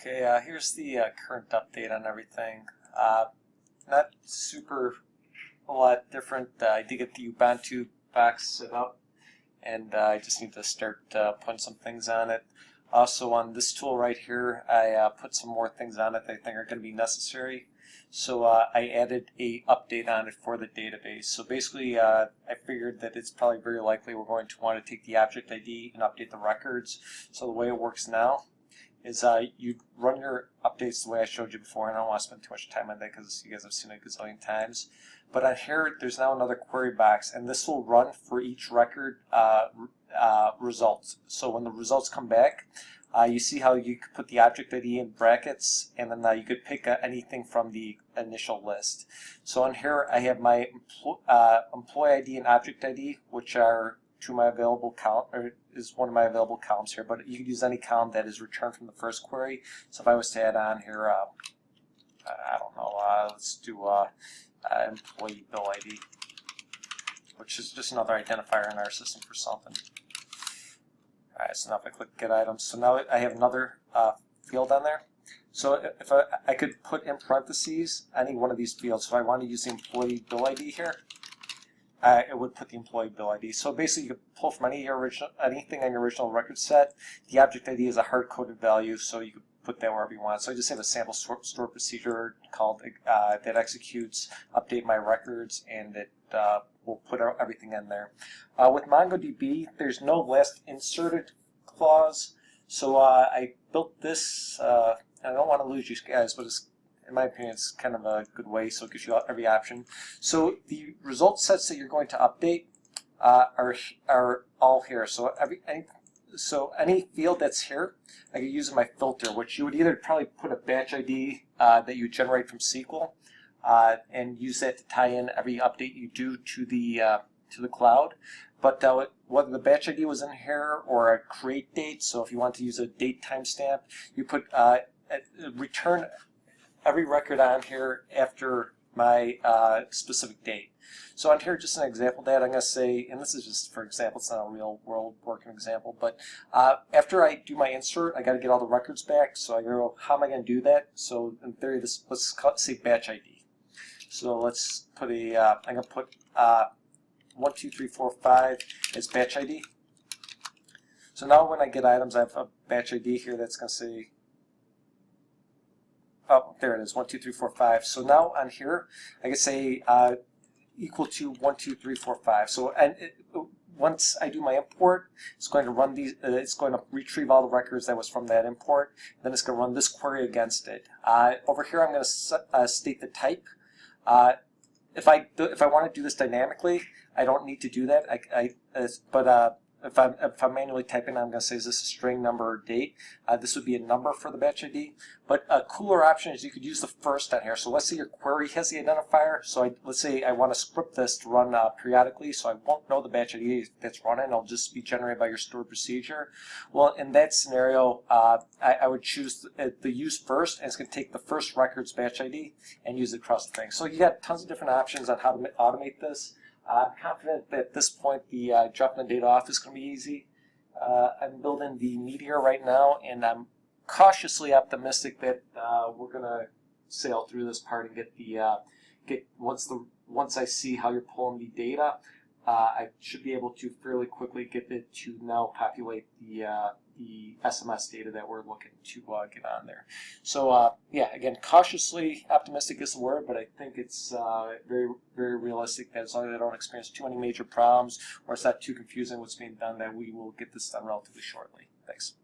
Okay, here's the current update on everything. Not super a lot different. I did get the Ubuntu box set up, and I just need to start putting some things on it. Also on this tool right here, I put some more things on it that I think are going to be necessary. So I added a update on it for the database. So basically, I figured that it's probably very likely we're going to want to take the object ID and update the records. So the way it works now is you run your updates the way I showed you before, and I don't want to spend too much time on that because you guys have seen it a gazillion times. But on here, there's now another query box, and this will run for each record results. So when the results come back, you see how you could put the object ID in brackets, and then you could pick anything from the initial list. So on here, I have my employee ID and object ID, which are my available column, or is one of my available columns here, but you could use any column that is returned from the first query. So if I was to add on here, I don't know, let's do employee bill ID, which is just another identifier in our system for something. Alright, so now if I click get items, so now I have another field on there. So if I could put in parentheses any one of these fields, so if I want to use the employee bill ID here, it would put the employee bill ID. So basically, you could pull from anything on your original record set. The object ID is a hard-coded value, so you could put that wherever you want. So I just have a sample store procedure called that executes update my records, and it will put everything in there. With MongoDB, there's no last inserted clause, so I built this. I don't want to lose you guys, but it's, in my opinion, it's kind of a good way, so it gives you every option. So the result sets that you're going to update are all here. So any field that's here, I can use in my filter, which you would either probably put a batch ID that you generate from SQL and use that to tie in every update you do to the cloud. But whether the batch ID was in here or a create date, so if you want to use a date timestamp, you put return every record on here after my specific date. So on here, just an example of that, I'm going to say, and this is just for example, it's not a real world working example, but after I do my insert, I got to get all the records back. So I go, how am I going to do that? So in theory, let's say batch ID. So let's put I'm going to put 1, 2, 3, 4, 5 as batch ID. So now when I get items, I have a batch ID here that's going to say, oh, there it is, 1, 2, 3, 4, 5. So now on here, I can say equal to 1, 2, 3, 4, 5. So once I do my import, it's going to run these. It's going to retrieve all the records that was from that import. Then it's going to run this query against it. Over here, I'm going to state the type. If I want to do this dynamically, I don't need to do that. If I'm manually typing, I'm going to say, is this a string, number, or date? This would be a number for the batch ID. But a cooler option is you could use the first on here. So let's say your query has the identifier. So let's say I want to script this to run periodically, so I won't know the batch ID that's running. It'll just be generated by your stored procedure. Well, in that scenario, I would choose the use first, and it's going to take the first record's batch ID and use it across the thing. So you got tons of different options on how to automate this. I'm confident that at this point the dropping the data off is going to be easy. I'm building the Meteor right now, and I'm cautiously optimistic that we're going to sail through this part and get once I see how you're pulling the data, I should be able to fairly quickly get it to now populate the SMS data that we're looking to get on there. So yeah, again, cautiously optimistic is the word, but I think it's very, very realistic that as long as I don't experience too many major problems or it's not too confusing what's being done, that we will get this done relatively shortly. Thanks.